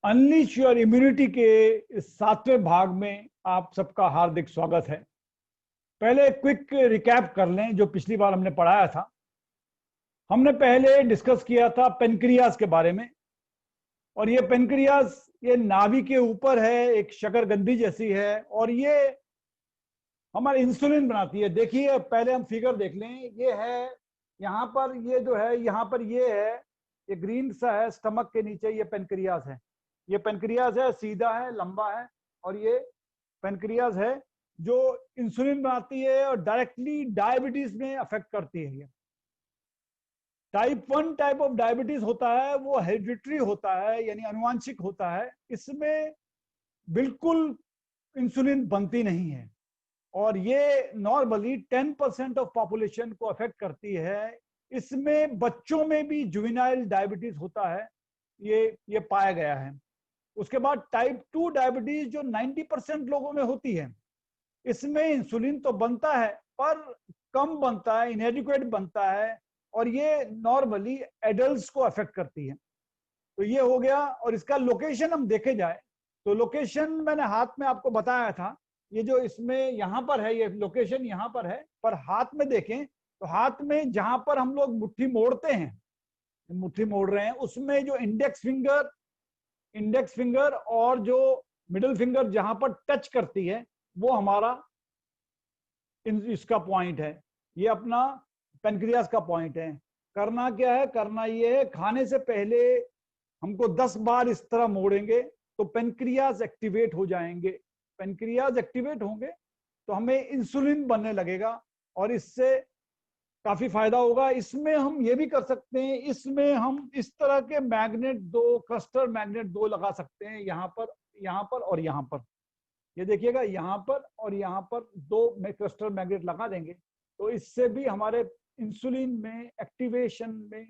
Unleash your immunity के इस 7वें भाग में आप सबका हार्दिक स्वागत है। पहले क्विक रिकैप कर लें जो पिछली बार हमने पढ़ाया था। हमने पहले डिस्कस किया था पेनक्रियास के बारे में, और ये पेनक्रियास ये नाभि के ऊपर है, एक शकरकंदी जैसी है, और ये हमारे इंसुलिन बनाती है। देखिए पहले हम फिगर देख लें, ये है यहाँ पर, ये जो है यहाँ पर ये है, ये ग्रीन सा है स्टमक के नीचे, ये पेनक्रियास है। ये पेनक्रियास है, सीधा है, लंबा है, और ये पेनक्रियास है जो इंसुलिन बनाती है और डायरेक्टली डायबिटीज में अफेक्ट करती है। ये टाइप 1 टाइप ऑफ डायबिटीज होता है, वो हेरिडिटरी होता है, यानी अनुवांशिक होता है। इसमें बिल्कुल इंसुलिन बनती नहीं है, और ये नॉर्मली 10% ऑफ पॉपुलेशन को अफेक्ट करती है। इसमें बच्चों में भी जुवेनाइल डायबिटीज होता है, ये पाया गया है। उसके बाद टाइप 2 डायबिटीज जो 90% लोगों में होती है, इसमें इंसुलिन तो बनता है पर कम बनता है, इनएडिक्वेट बनता है, और ये नॉर्मली एडल्ट्स को अफेक्ट करती है। तो ये हो गया। और इसका लोकेशन हम देखे जाए तो लोकेशन मैंने हाथ में आपको बताया था, ये जो इसमें यहाँ पर है, ये लोकेशन यहाँ पर है, पर हाथ में देखें तो हाथ में जहां पर हम लोग मुट्ठी मोड़ते हैं, मुट्ठी मोड़ रहे हैं, उसमें जो इंडेक्स फिंगर और जो मिडिल फिंगर जहां पर टच करती है, वो हमारा इसका पॉइंट है। ये अपना पेनक्रियास का पॉइंट है। करना क्या है, करना ये है, खाने से पहले हमको 10 बार इस तरह मोड़ेंगे तो पेनक्रियास एक्टिवेट हो जाएंगे। पेनक्रियास एक्टिवेट होंगे तो हमें इंसुलिन बनने लगेगा, और इससे काफी फायदा होगा। इसमें हम ये भी कर सकते हैं, इसमें हम इस तरह के मैग्नेट क्लस्टर मैग्नेट दो लगा सकते हैं, यहाँ पर और यहाँ पर। ये देखिएगा, यहाँ पर और यहाँ पर दो क्लस्टर मैग्नेट लगा देंगे तो इससे भी हमारे इंसुलिन में एक्टिवेशन में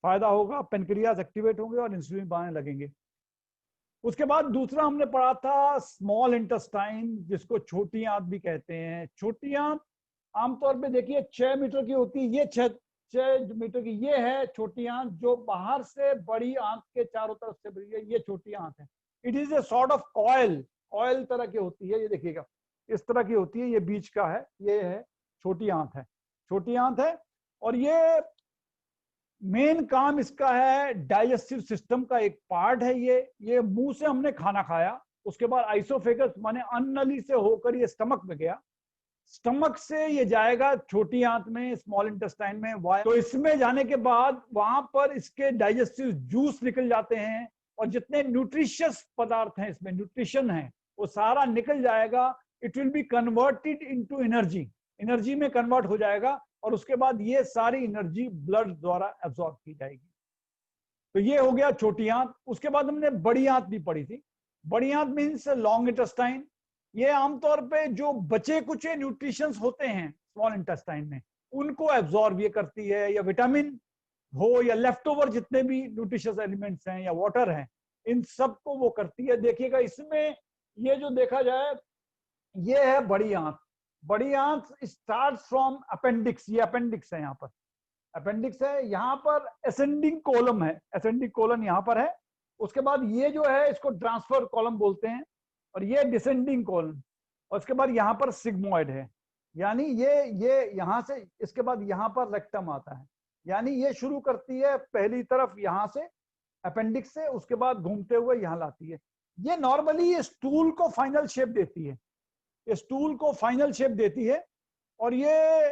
फायदा होगा। पेनक्रियास एक्टिवेट होंगे और इंसुलिन बनाने लगेंगे। उसके बाद दूसरा हमने पढ़ा था स्मॉल इंटेस्टाइन, जिसको छोटी आंत भी कहते हैं। छोटी आंत आमतौर पे देखिए 6 मीटर की होती है। ये 6 मीटर की ये है छोटी आंत, जो बाहर से बड़ी आंत के चारों तरफ से बड़ी है, ये छोटी आंत है। It is a sort of coil तरह की होती है। ये देखिएगा इस तरह की होती है, ये बीच का है, ये है छोटी आंत है, छोटी आंत है। और ये मेन काम इसका है, डाइजेस्टिव सिस्टम का एक पार्ट है। ये मुंह से हमने खाना खाया, उसके बाद आइसोफेगस माने अन्ननली से होकर ये स्टमक में गया, स्टमक से ये जाएगा छोटी आंत में, स्मॉल इंटेस्टाइन में। तो इसमें जाने के बाद वहां पर इसके डाइजेस्टिव जूस निकल जाते हैं, और जितने न्यूट्रिशियस पदार्थ हैं इसमें, न्यूट्रिशन है, वो सारा निकल जाएगा। It will be converted into energy में कन्वर्ट हो जाएगा, और उसके बाद ये सारी एनर्जी ब्लड द्वारा एब्जॉर्ब की जाएगी। तो ये हो गया छोटी आंत। उसके बाद हमने बड़ी आंत भी पढ़ी थी। बड़ी आंत मीन्स लॉन्ग इंटेस्टाइन। ये आमतौर पे जो बचे कुचे न्यूट्रिशंस होते हैं स्मॉल इंटेस्टाइन में, उनको एब्जॉर्ब ये करती है, या विटामिन हो या लेफ्ट ओवर जितने भी न्यूट्रिशियस एलिमेंट्स हैं या वाटर हैं, इन सब को वो करती है। देखिएगा इसमें ये जो देखा जाए, ये है बड़ी आंत। बड़ी आंत स्टार्ट फ्रॉम अपेंडिक्स, ये अपेंडिक्स है, यहाँ पर अपेंडिक्स है, यहाँ पर असेंडिंग कॉलम है, असेंडिंग कॉलम यहाँ पर है। उसके बाद ये जो है इसको ट्रांसफर कॉलम बोलते हैं, और ये डिसेंडिंग कॉलम। और उसके बाद यहाँ पर सिग्मोइड है, यानी ये यहाँ से, इसके बाद यहाँ पर रेक्टम आता है, यानी ये शुरू करती है पहली तरफ यहाँ से अपेंडिक्स से, उसके बाद घूमते हुए यहाँ लाती है। ये नॉर्मली ये स्टूल को फाइनल शेप देती है, ये स्टूल को फाइनल शेप देती है, और ये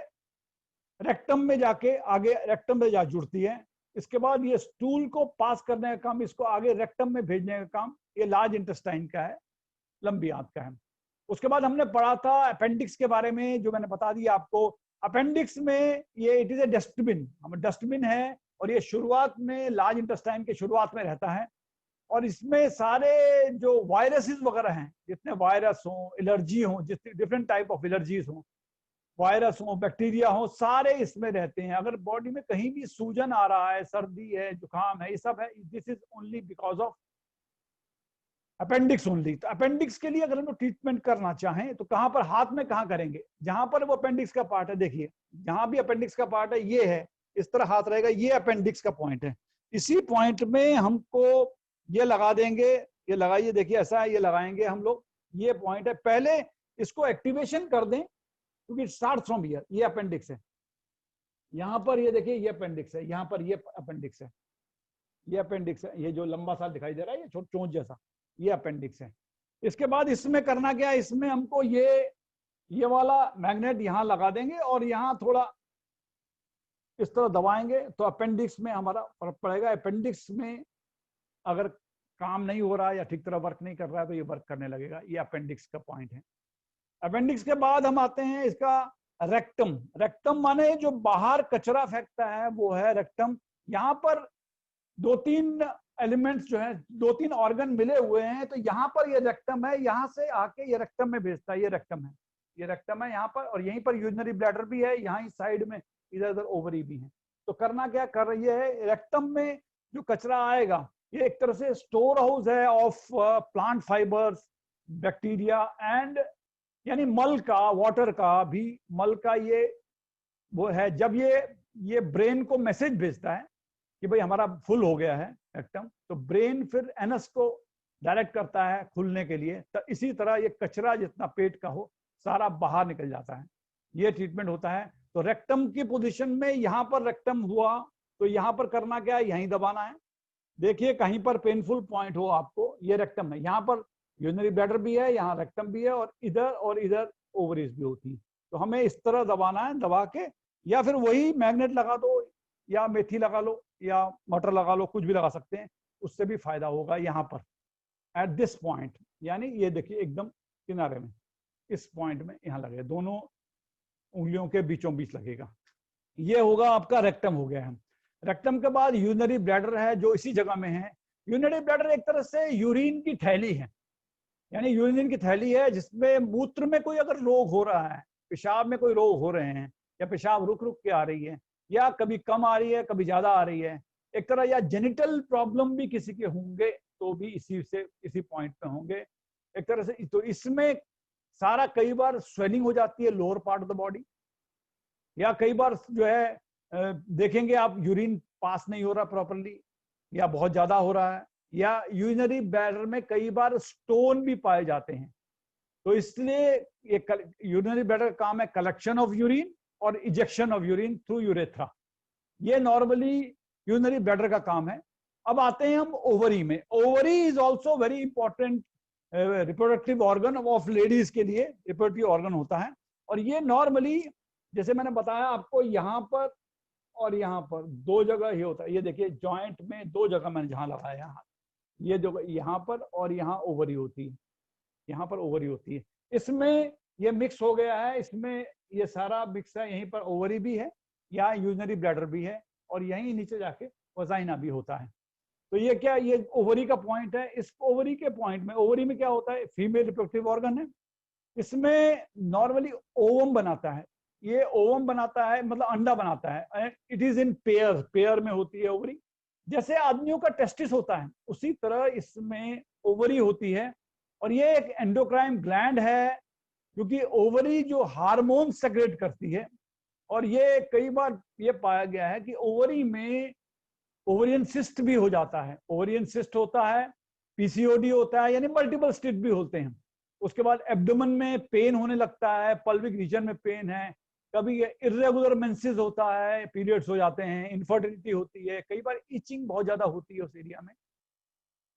रेक्टम में जाके आगे रेक्टम में जा जुड़ती है। इसके बाद ये स्टूल को पास करने का काम, इसको आगे रेक्टम में भेजने का काम, ये लार्ज इंटेस्टाइन का है, लंबी आंत का है। उसके बाद हमने पढ़ा था अपेंडिक्स के बारे में, जो मैंने बता दिया आपको। अपेंडिक्स में ये इट इज ए डस्टबिन, हम डस्टबिन है, और ये शुरुआत में लार्ज इंटेस्टाइन के शुरुआत में रहता है, और इसमें सारे जो वायरसेस वगैरह हैं, जितने वायरस हो, एलर्जी हो, जितने डिफरेंट टाइप ऑफ एलर्जीज हो, वायरस हो, बैक्टीरिया हो, सारे इसमें रहते हैं। अगर बॉडी में कहीं भी सूजन आ रहा है, सर्दी है, जुकाम है, ये सब है, this is only because of appendix only. तो अपेंडिक्स के लिए अगर हम लोग ट्रीटमेंट करना चाहें तो कहां पर, हाथ में कहां करेंगे, जहां पर वो अपेंडिक्स का पार्ट है, देखिए जहां भी अपेंडिक्स का पार्ट है, ये है, इस तरह हाथ रहेगा, ये अपेंडिक्स का पॉइंट है। इसी पॉइंट में हमको ये लगा देंगे ये लगाइए, देखिए ऐसा है, ये लगाएंगे हम लोग, ये पॉइंट है। पहले इसको एक्टिवेशन कर दें क्योंकि स्टार्ट फ्रॉम हियर, ये अपेंडिक्स है, यहाँ पर ये देखिए ये अपेंडिक्स है, यहाँ पर ये अपेंडिक्स है, ये अपेंडिक्स है, ये जो लंबा सा दिखाई दे रहा है ये चोंच जैसा, ये अपेंडिक्स है। इसके बाद इसमें करना क्या है, इसमें हमको ये वाला मैग्नेट यहाँ लगा देंगे और यहाँ थोड़ा इस तरह दबाएंगे तो अपेंडिक्स में हमारा फर्क पड़ेगा। अपेंडिक्स में अगर काम नहीं हो रहा है या ठीक तरह वर्क नहीं कर रहा है तो ये वर्क करने लगेगा। ये अपेंडिक्स का पॉइंट है। अपेंडिक्स के बाद हम आते हैं इसका रेक्टम। रेक्टम माने जो बाहर कचरा फेंकता है वो है रेक्टम। यहाँ पर 2-3 एलिमेंट्स जो है, 2-3 ऑर्गन मिले हुए हैं, तो यहाँ पर ये रेक्टम है, यहाँ से आके ये रेक्टम में भेजता है। ये रेक्टम है, ये रेक्टम है यहाँ पर, और यहीं पर यूरिनरी ब्लैडर भी है, यहाँ साइड में इधर उधर ओवरी भी है। तो करना क्या कर रही है, रेक्टम में जो कचरा आएगा ये एक तरह से स्टोर हाउस है of plant fibres, bacteria and यानी मल का, वाटर का भी, मल का ये वो है। जब ये ब्रेन को मैसेज भेजता है कि भाई हमारा फुल हो गया है रेक्टम, तो ब्रेन फिर एनस को डायरेक्ट करता है खुलने के लिए। तो इसी तरह ये कचरा जितना पेट का हो सारा बाहर निकल जाता है। ये ट्रीटमेंट होता है। तो रेक्टम की पोजीशन में यहाँ पर रेक्टम हुआ तो यहाँ पर करना क्या है, यहीं दबाना है। देखिए कहीं पर पेनफुल पॉइंट हो आपको, ये रेक्टम है, यहाँ पर यूरिनरी ब्लैडर भी है, यहाँ रेक्टम भी है, और इधर ओवरीज भी होती है। तो हमें इस तरह दबाना है, दबा के, या फिर वही मैग्नेट लगा दो या मेथी लगा लो या मटर लगा लो, कुछ भी लगा सकते हैं, उससे भी फायदा होगा। यहाँ पर एट दिस पॉइंट, यानी ये देखिए एकदम किनारे में, इस पॉइंट में यहाँ लगे, दोनों उंगलियों के बीचों बीच लगेगा। ये होगा आपका रेक्टम हो गया है। रेक्टम के बाद यूरिनरी ब्लैडर है जो इसी जगह में है। यूरिनरी ब्लैडर एक तरह से यूरिन की थैली है, यानी यूरिन की थैली है जिसमें मूत्र में कोई अगर रोग हो रहा है, पेशाब में कोई रोग हो रहे हैं, या पेशाब रुक रुक के आ रही है, या कभी कम आ रही है कभी ज्यादा आ रही है, एक तरह, या जेनिटल प्रॉब्लम भी किसी के होंगे तो भी इसी पॉइंट पे होंगे एक तरह से। तो इसमें सारा कई बार स्वेलिंग हो जाती है lower part of the body, या कई बार जो है देखेंगे आप यूरिन पास नहीं हो रहा प्रॉपरली, या बहुत ज्यादा हो रहा है, या यूरिनरी ब्लैडर में कई बार स्टोन भी पाए जाते हैं। तो इसलिए ये यूरिनरी ब्लैडर का काम है कलेक्शन ऑफ यूरिन और ejection of urine through urethra. ये नॉर्मली यूरिनरी ब्लैडर का काम है। अब आते हैं हम ओवरी में। Ovary is also very important reproductive organ of ladies के लिए, रिप्रोडक्टिव ऑर्गन होता है। और ये नॉर्मली जैसे मैंने बताया आपको, यहाँ पर और यहाँ पर 2 जगह ही होता है। ये देखिए जॉइंट में 2 जगह मैंने जहाँ लगाया है, ये जो यहाँ पर और यहाँ ओवरी होती है, यहाँ पर ओवरी होती है। इसमें ये मिक्स हो गया है, इसमें ये सारा मिक्स है। यहीं पर ओवरी भी है, यहाँ यूरिनरी ब्लैडर भी है, और यहीं नीचे जाके वजाइना भी होता है। तो ये क्या, ये ओवरी का पॉइंट है। इस ओवरी के पॉइंट में, ओवरी में क्या होता है, फीमेल रिप्रोडक्टिव ऑर्गन है। इसमें नॉर्मली ओवम बनाता है, ये ओवम बनाता है मतलब अंडा बनाता है। It is in pair, pair में होती है ओवरी। जैसे आदमियों का टेस्टिस होता है उसी तरह इसमें ओवरी होती है। और ये एक एंडोक्राइन ग्लैंड है, क्योंकि ओवरी जो हार्मोन सेक्रेट करती है। और ये कई बार ये पाया गया है कि ओवरी में ओवरियन सिस्ट भी हो जाता है। ओवरियन सिस्ट होता है, पीसीओडी होता है, यानी मल्टीपल सिस्ट भी होते हैं। उसके बाद एब्डोमेन में पेन होने लगता है, पल्विक रीजन में पेन है, कभी इर्रेगुलर मेंसेस होता है, पीरियड्स हो जाते हैं, इनफर्टिलिटी होती है, कई बार इचिंग बहुत ज्यादा होती है उस एरिया में,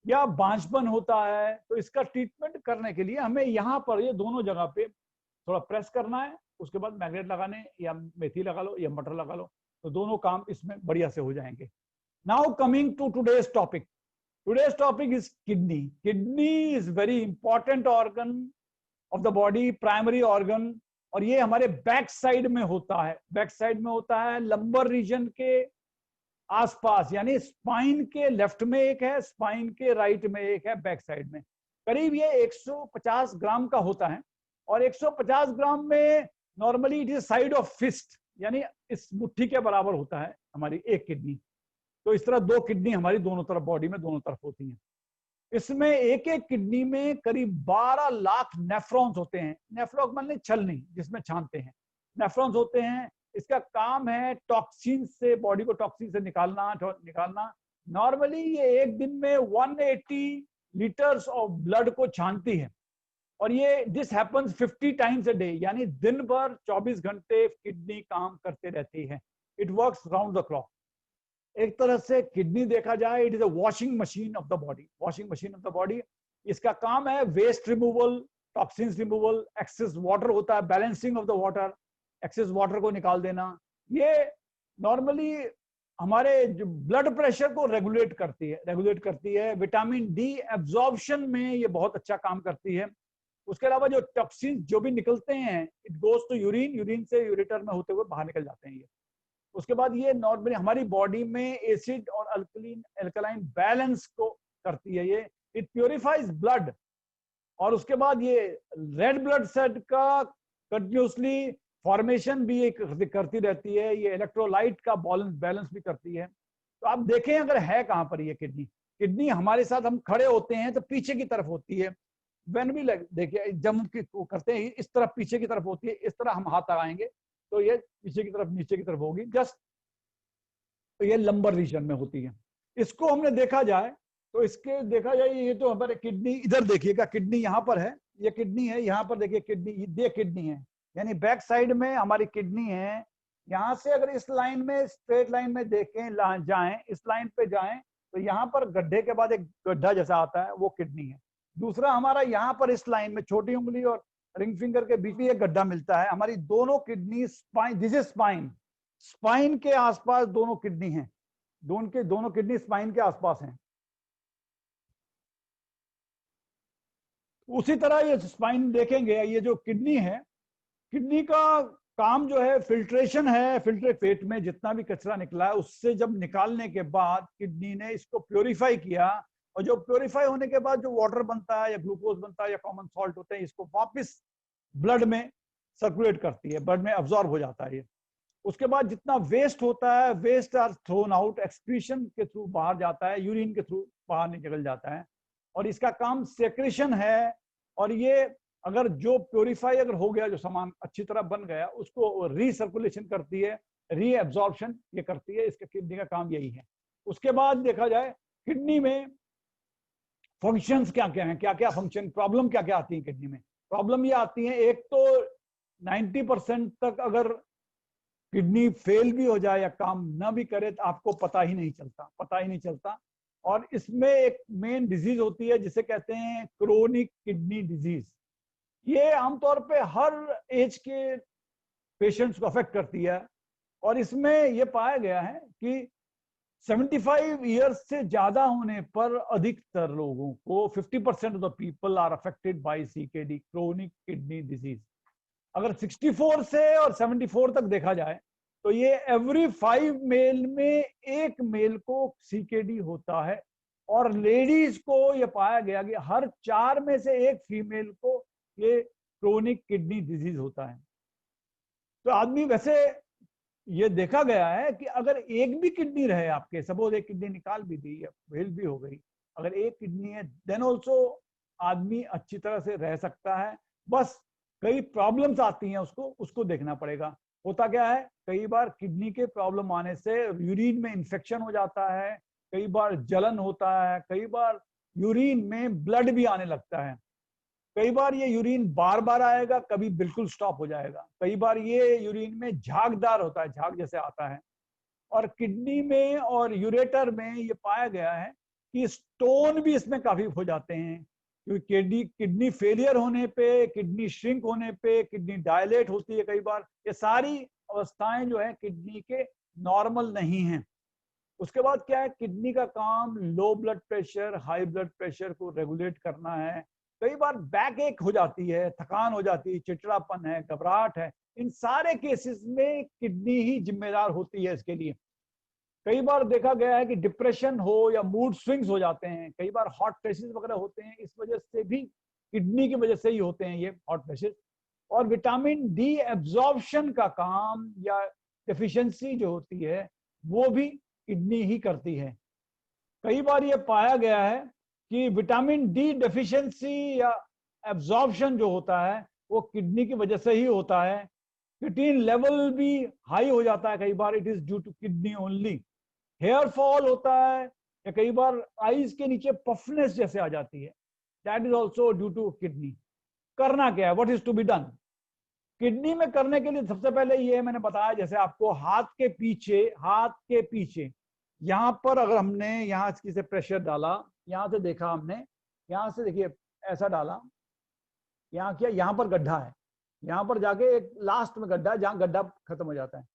या बांझपन होता है। तो इसका ट्रीटमेंट करने के लिए हमें यहाँ पर ये दोनों जगह पे थोड़ा प्रेस करना है, उसके बाद मैग्नेट लगाने, या मेथी लगा लो या मटर लगा लो, तो दोनों काम इसमें बढ़िया से हो जाएंगे। Now coming to today's topic. Today's topic is kidney. Kidney is very important organ of the body, primary organ, और ये हमारे बैक साइड में होता है। बैक साइड में होता है लंबर रीजन के आसपास, यानी स्पाइन के लेफ्ट में एक है, स्पाइन के राइट में एक है, बैक साइड में। करीब ये 150 ग्राम का होता है, और 150 ग्राम में normally it is side of fist, यानी इस मुट्ठी के बराबर होता है हमारी एक किडनी। तो इस तरह 2 किडनी हमारी दोनों तरफ बॉडी में दोनों तरफ होती हैं। इसमें एक एक किडनी में करीब 12 लाख नेफ्रॉन्स होते हैं। नेफ्रॉन मतलब छलनी जिसमें छानते हैं, नेफ्रॉन्स होते हैं। इसका काम है टॉक्सिन से, बॉडी को टॉक्सिन से निकालना। नॉर्मली ये एक दिन में 180 लीटर्स ऑफ ब्लड को छानती है। और ये this happens 50 times a day, यानी दिन भर 24 घंटे किडनी काम करते रहती है। It works round the clock. एक तरह से किडनी देखा जाए, it is a washing machine of the body, washing machine of the body. इसका काम है waste removal, toxins removal, excess water होता है, balancing of the water, excess water को निकाल देना। ये नॉर्मली हमारे जो ब्लड प्रेशर को रेगुलेट करती है। विटामिन डी एब्जॉर्प्शन में ये बहुत अच्छा काम करती है। उसके अलावा जो टॉक्सिन जो भी निकलते हैं, it goes to urine, urine से यूरेटर में होते हुए बाहर निकल जाते हैं ये। उसके बाद ये नॉर्मली हमारी बॉडी में एसिड और अल्कलाइन बैलेंस को करती है ये। It purifiers blood. और उसके बाद ये रेड ब्लड सेल का कंटिन्यूसली फॉर्मेशन भी एक करती रहती है। ये इलेक्ट्रोलाइट का बैलेंस भी करती है। तो आप देखें अगर है कहां पर ये किडनी, किडनी हमारे साथ हम खड़े होते हैं तो पीछे की तरफ होती है। वेन भी देखिए जब हम करते हैं इस तरफ पीछे की तरफ होती है, इस तरह हम हाथ लगाएंगे तो ये पीछे की तरफ नीचे की तरफ होगी जस्ट। तो ये लंबर रीजन में होती है। इसको हमने देखा जाए तो इसके देखा जाए ये तो हमारे किडनी, इधर देखिएगा किडनी यहाँ पर है, ये किडनी है, यहाँ पर देखिए किडनी, ये किडनी है, यानी बैक साइड में हमारी किडनी है। यहाँ से अगर इस लाइन में स्ट्रेट लाइन में देखें जाएं, इस लाइन पे जाएं तो यहाँ पर गड्ढे के बाद एक गड्ढा जैसा आता है, वो किडनी है। दूसरा हमारा यहाँ पर इस लाइन में छोटी उंगली और रिंग फिंगर के बीच में एक गड्ढा मिलता है। हमारी दोनों kidney spine, this is spine, spine के आसपास दोनों किडनी हैं, दोनों किडनी स्पाइन के आसपास हैं। उसी तरह ये स्पाइन देखेंगे, ये जो किडनी है, किडनी का काम जो है फिल्ट्रेशन है। फिल्टर पेट में जितना भी कचरा निकला है उससे जब निकालने के बाद किडनी ने इसको प्योरीफाई किया, और जो प्योरीफाई होने के बाद जो वाटर बनता है या ग्लूकोज बनता है या कॉमन सॉल्ट होते हैं, इसको वापस ब्लड में सर्कुलेट करती है, ब्लड में अब्सॉर्ब हो जाता है ये। उसके बाद जितना वेस्ट होता है, waste are thrown out, excretion के थ्रू बाहर जाता है, यूरिन के थ्रू बाहर निकल जाता है। और इसका काम सेक्रेशन है। और ये अगर जो प्योरीफाई अगर हो गया, जो सामान अच्छी तरह बन गया, उसको रीसर्कुलेशन करती है, रीएब्जॉर्प्शन ये करती है। इसका किडनी का काम यही है। उसके बाद देखा जाए किडनी में फंक्शंस क्या क्या हैं, क्या क्या फंक्शन, प्रॉब्लम क्या क्या आती है किडनी में। प्रॉब्लम ये आती है, एक तो 90% तक अगर किडनी फेल भी हो जाए या काम ना भी करे तो आपको पता ही नहीं चलता। और इसमें एक मेन डिजीज होती है जिसे कहते हैं क्रोनिक किडनी डिजीज। ये आमतौर पे हर एज के पेशेंट्स को अफेक्ट करती है। और इसमें यह पाया गया है कि 75 इयर्स से ज्यादा होने पर अधिकतर लोगों को 50% of the people are affected by CKD, chronic kidney disease. अगर 64 से और 74 तक देखा जाए तो ये एवरी 5 मेल में एक मेल को सीकेडी होता है। और लेडीज को ये पाया गया कि हर 4 में से एक फीमेल को ये क्रोनिक किडनी डिजीज होता है। तो आदमी वैसे ये देखा गया है कि अगर एक भी किडनी रहे आपके, सपोज एक किडनी निकाल भी दी या फेल भी हो गई, अगर एक किडनी है देन ऑल्सो आदमी अच्छी तरह से रह सकता है। बस कई प्रॉब्लम्स आती हैं, उसको देखना पड़ेगा। होता क्या है, कई बार किडनी के प्रॉब्लम आने से यूरिन में इंफेक्शन हो जाता है, कई बार जलन होता है, कई बार यूरिन में ब्लड भी आने लगता है। कई बार ये यूरिन बार बार आएगा, कभी बिल्कुल स्टॉप हो जाएगा। कई बार ये यूरिन में झागदार होता है, झाग जैसे आता है। और किडनी में और यूरेटर में ये पाया गया है कि स्टोन भी इसमें काफी हो जाते हैं। क्योंकि किडनी फेलियर होने पे, किडनी श्रिंक होने पे, किडनी डायलेट होती है कई बार। ये सारी अवस्थाएं जो है किडनी के नॉर्मल नहीं हैं। उसके बाद क्या है, किडनी का काम low blood pressure, high blood pressure को रेगुलेट करना है। कई बार बैक एक हो जाती है, थकान हो जाती है, चिड़चिड़ापन है, घबराहट है। इन सारे केसेस में किडनी ही जिम्मेदार होती है इसके लिए। कई बार देखा गया है कि डिप्रेशन हो या मूड स्विंग्स हो जाते हैं, कई बार हॉट फ्लैशेस वगैरह होते हैं, इस वजह से भी किडनी की वजह से ही होते हैं ये हॉट फ्लैशेस। और विटामिन डी एब्जॉर्प्शन का काम या डेफिशिएंसी जो होती है वो भी किडनी ही करती है। कई बार ये पाया गया है कि विटामिन डी डेफिशिएंसी या एब्जॉर्प्शन जो होता है वो किडनी की वजह से ही होता है। क्रिएटिनिन लेवल भी हाई हो जाता है कई बार, it is due to kidney only. Hair fall होता है, या कई बार आईज के नीचे पफनेस जैसे आ जाती है, that is also due to kidney. करना क्या है, what is to be done? Kidney में करने के लिए सबसे पहले ये मैंने बताया, जैसे आपको हाथ के पीछे यहां पर अगर हमने यहां से प्रेशर डाला, यहां से देखा हमने, यहां से देखिए ऐसा डाला, यहां किया, यहां पर गड्ढा है, यहां पर जाके एक लास्ट में गड्ढा है जहां गड्ढा खत्म हो जाता है।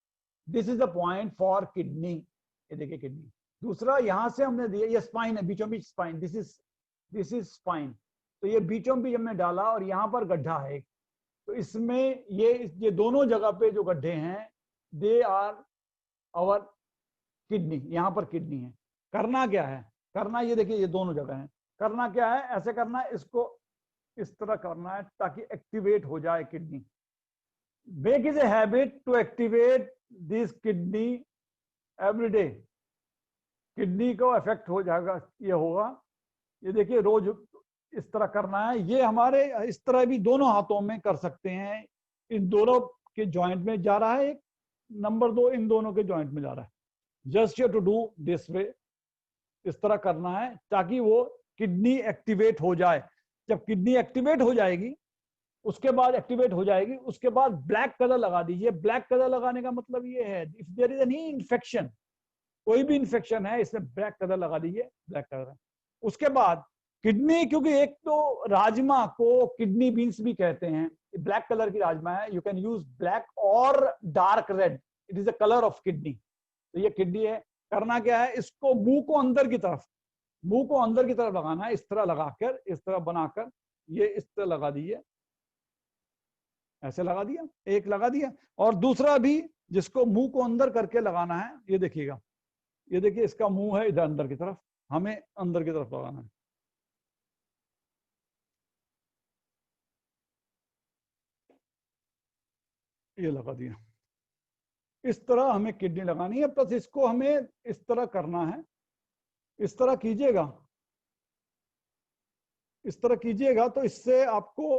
This is the point for kidney. ये देखिए किडनी। दूसरा यहां से हमने दिया, ये स्पाइन है, बीचों बीच स्पाइन, दिस इज स्पाइन। तो ये बीचों बीच हमने डाला और यहां पर गड्ढा है, तो इसमें ये दोनों जगह पे जो गड्ढे हैं, दे आर आवर किडनी। यहां पर किडनी है। करना क्या है, करना ये देखिए ये दोनों जगह है। करना क्या है, ऐसे करना है, इसको इस तरह करना है ताकि एक्टिवेट हो जाए kidney. Make is a habit to activate this kidney every day. Kidney को इफेक्ट हो जाएगा, ये होगा। ये देखिए रोज इस तरह करना है। ये हमारे इस तरह भी दोनों हाथों में कर सकते हैं। इन दोनों के जॉइंट में जा रहा है एक, नंबर 2 इन दोनों के जॉइंट में जा रहा है। Just you to do this way, इस तरह करना है ताकि वो किडनी एक्टिवेट हो जाए। जब किडनी एक्टिवेट हो जाएगी, उसके बाद ब्लैक कलर लगा दीजिए। ब्लैक कलर लगाने का मतलब ये है, if there is any infection, कोई भी इन्फेक्शन है, इसमें ब्लैक कलर लगा दीजिए, ब्लैक कलर। उसके बाद किडनी, क्योंकि एक तो राजमा को किडनी बीन्स भी कहते हैं, ब्लैक कलर की राजमा है, यू कैन यूज ब्लैक और dark red, it is the colour of kidney. तो ये किडनी है। करना क्या है, इसको मुंह को अंदर की तरफ लगाना है, इस तरह लगाकर, इस तरह बनाकर, ये इस तरह लगा दीजिए, ऐसे लगा दिया, एक लगा दिया। और दूसरा भी जिसको मुंह को अंदर करके लगाना है, ये देखिएगा, ये देखिए इसका मुंह है इधर अंदर की तरफ, हमें अंदर की तरफ लगाना है। ये लगा दिया। इस तरह हमें किडनी लगानी है, प्लस इसको हमें इस तरह करना है। इस तरह कीजिएगा तो इससे आपको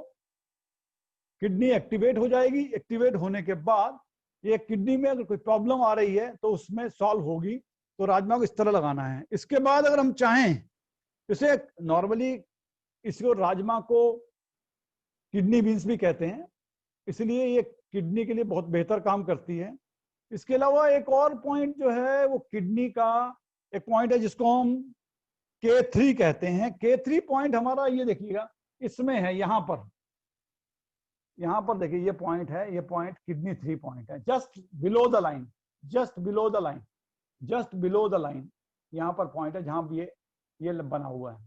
किडनी एक्टिवेट हो जाएगी। एक्टिवेट होने के बाद ये किडनी में अगर कोई प्रॉब्लम आ रही है तो उसमें सॉल्व होगी। तो राजमा को इस तरह लगाना है। इसके बाद अगर हम चाहें, इसे नॉर्मली इसको राजमा को किडनी बीन्स भी कहते हैं, इसलिए ये किडनी के लिए बहुत बेहतर काम करती है। इसके अलावा एक और पॉइंट जो है वो किडनी का एक पॉइंट है जिसको हम K3 कहते हैं। K3 पॉइंट हमारा ये देखिएगा इसमें है, यहां पर देखिए ये पॉइंट है, ये पॉइंट किडनी 3 पॉइंट है, जस्ट बिलो द लाइन, यहां पर पॉइंट है जहां ये बना हुआ है,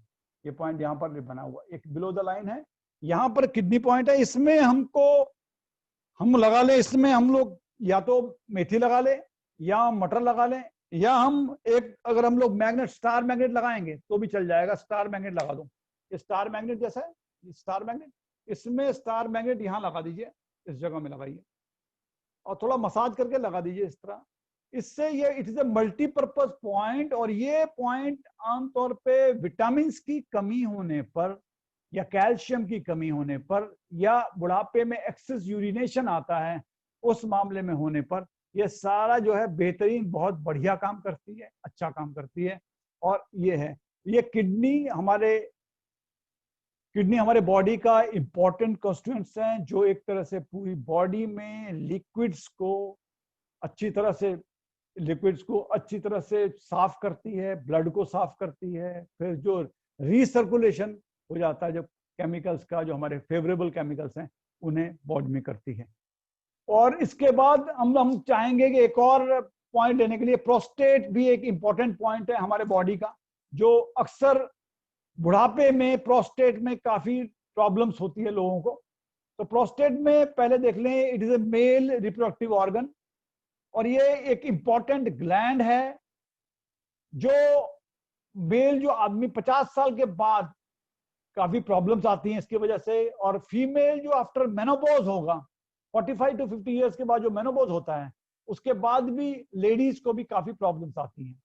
ये पॉइंट यहां पर भी बना हुआ है, एक बिलो द लाइन है, यहां पर किडनी पॉइंट है। इसमें हम लगा ले, इसमें हम लोग या तो मेथी लगा ले या मटर लगा ले, या हम अगर हम लोग मैग्नेट, स्टार मैग्नेट लगाएंगे तो भी चल जाएगा। स्टार मैग्नेट लगा दो, ये स्टार मैग्नेट जैसा है, स्टार मैग्नेट, इसमें स्टार मैग्नेट यहां लगा दीजिए, इस जगह में लगाइए और थोड़ा मसाज करके लगा दीजिए इस तरह। इससे ये it is a multipurpose point. और ये पॉइंट आमतौर पे विटामिन की कमी होने पर या कैल्शियम की कमी होने पर या बुढ़ापे में एक्सेस यूरिनेशन आता है उस मामले में होने पर, ये सारा जो है बेहतरीन, बहुत बढ़िया काम करती है, अच्छा काम करती है। और ये है, ये किडनी हमारे बॉडी का इंपॉर्टेंट कॉन्स्टिट्यूएंट्स हैं, जो एक तरह से पूरी बॉडी में लिक्विड्स को अच्छी तरह से साफ करती है, ब्लड को साफ करती है, फिर जो रीसर्कुलेशन हो जाता है, जो केमिकल्स का, जो हमारे फेवरेबल केमिकल्स हैं, उन्हें बॉडी में करती है। और इसके बाद हम चाहेंगे कि एक और पॉइंट लेने के लिए, प्रोस्टेट भी एक इंपॉर्टेंट पॉइंट है हमारे बॉडी का, जो अक्सर बुढ़ापे में प्रोस्टेट में काफी प्रॉब्लम्स होती है लोगों को। तो प्रोस्टेट में पहले देख लें, it is a male reproductive organ, और ये एक इंपॉर्टेंट ग्लैंड है जो जो आदमी 50 साल के बाद काफी प्रॉब्लम्स आती हैं इसकी वजह से, और फीमेल जो आफ्टर मेनोपॉज होगा 45 to 50 ईयर्स के बाद जो मेनोपॉज होता है, उसके बाद भी लेडीज को भी काफी प्रॉब्लम्स आती हैं।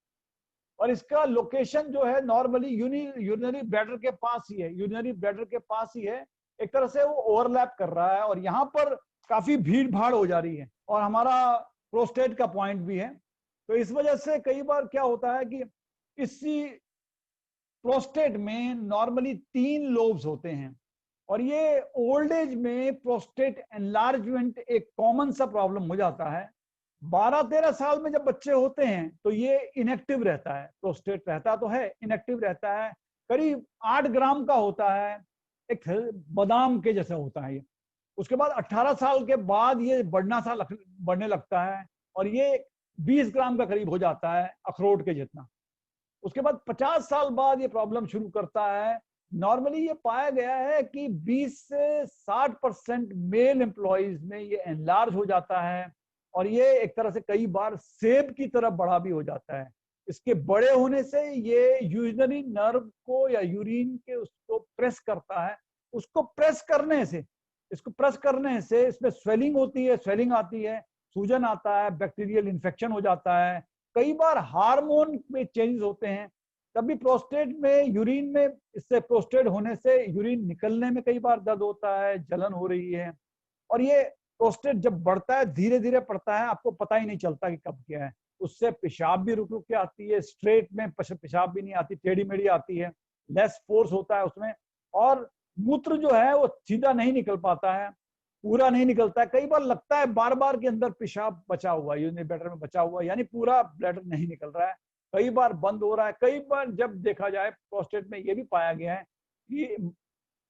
और इसका लोकेशन जो है नॉर्मली यूरिनरी ब्लैडर के पास ही है, एक तरह से वो ओवरलैप कर रहा है, और यहाँ पर काफी भीड़ भाड़ हो जा रही है, और हमारा प्रोस्टेट का पॉइंट भी है। तो इस वजह से कई बार क्या होता है कि इसी प्रोस्टेट में नॉर्मली 3 लोब्स होते हैं और ये ओल्ड एज में प्रोस्टेट एनलार्जमेंट एक कॉमन सा प्रॉब्लम हो जाता है। 12-13 साल में जब बच्चे होते हैं तो ये इनएक्टिव रहता है, प्रोस्टेट रहता तो है, इनएक्टिव रहता है, करीब 8 ग्राम का होता है, एक बादाम के जैसा होता है ये। उसके बाद 18 साल के बाद ये बढ़ने लगता है और ये 20 ग्राम का करीब हो जाता है, अखरोट के जितना। उसके बाद 50 साल बाद ये प्रॉब्लम शुरू करता है। नॉर्मली ये पाया गया है कि 20 से 60% मेल एम्प्लॉइज में ये एनलार्ज हो जाता है और ये एक तरह से कई बार सेब की तरफ बड़ा भी हो जाता है। इसके बड़े होने से ये यूरिनरी नर्व को या यूरिन के उसको प्रेस करता है। उसको प्रेस करने से, इसको प्रेस करने से इसमें स्वेलिंग होती है, स्वेलिंग आती है, सूजन आता है, बैक्टीरियल इन्फेक्शन हो जाता है, कई बार हार्मोन में चेंज होते हैं। तभी प्रोस्टेट में, यूरिन में, इससे प्रोस्टेट होने से यूरिन निकलने में कई बार दर्द होता है, जलन हो रही है। और ये प्रोस्टेट जब बढ़ता है धीरे धीरे बढ़ता है, आपको पता ही नहीं चलता कि कब क्या है। उससे पेशाब भी रुक रुक के आती है, स्ट्रेट में पेशाब भी नहीं आती, टेढ़ी मेढ़ी आती है, लेस फोर्स होता है उसमें, और मूत्र जो है वो सीधा नहीं निकल पाता है, पूरा नहीं निकलता है। कई बार लगता है बार बार के अंदर पेशाब बचा हुआ है, यूरिनरी ब्लैडर में बचा हुआ है, यानी पूरा ब्लैडर नहीं निकल रहा है, कई बार बंद हो रहा है। कई बार जब देखा जाए प्रोस्टेट में ये भी पाया गया है कि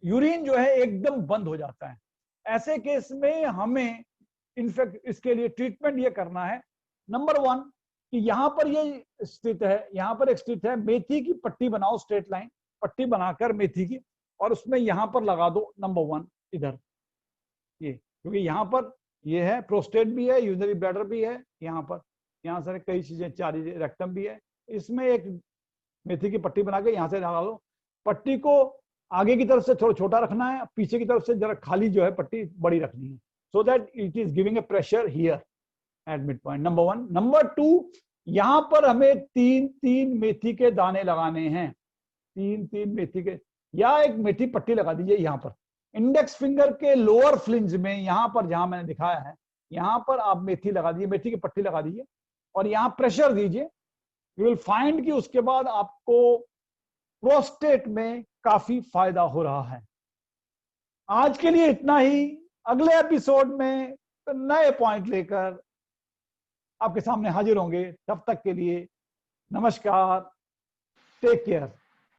यूरिन जो है एकदम बंद हो जाता है। ऐसे केस में हमें इनफेक्ट इसके लिए ट्रीटमेंट ये करना है, नंबर 1 कि यहाँ पर ये स्थित है, यहाँ पर एक स्थित है, मेथी की पट्टी बनाओ, स्ट्रेट लाइन पट्टी बनाकर मेथी की, और उसमें यहाँ पर लगा दो नंबर 1 इधर ये, क्योंकि यहाँ पर ये है, प्रोस्टेट भी है, यूरिनरी ब्लैडर भी है, यहाँ पर, यहाँ से कई चीजें, 4 रेक्टम भी है। इसमें एक मेथी की पट्टी बना के यहाँ से लगा लो। पट्टी को आगे की तरफ से थोड़ा छोटा रखना है, पीछे की तरफ से जरा खाली जो है पट्टी बड़ी रखनी है, so that it is giving a pressure here at mid point, number 1। Number 2, यहाँ पर हमें 3-3 मेथी के दाने लगाने हैं, 3-3 मेथी के, या एक मेथी पट्टी लगा दीजिए यहाँ पर इंडेक्स फिंगर के लोअर फ्लिंज में, यहाँ पर जहां मैंने दिखाया है, यहाँ पर आप मेथी लगा दीजिए, मेथी की पट्टी लगा दीजिए और यहाँ प्रेशर दीजिए। यू विल फाइंड कि उसके बाद आपको प्रोस्टेट में काफी फायदा हो रहा है। आज के लिए इतना ही, अगले एपिसोड में नए पॉइंट लेकर आपके सामने हाजिर होंगे। तब तक के लिए नमस्कार, टेक केयर।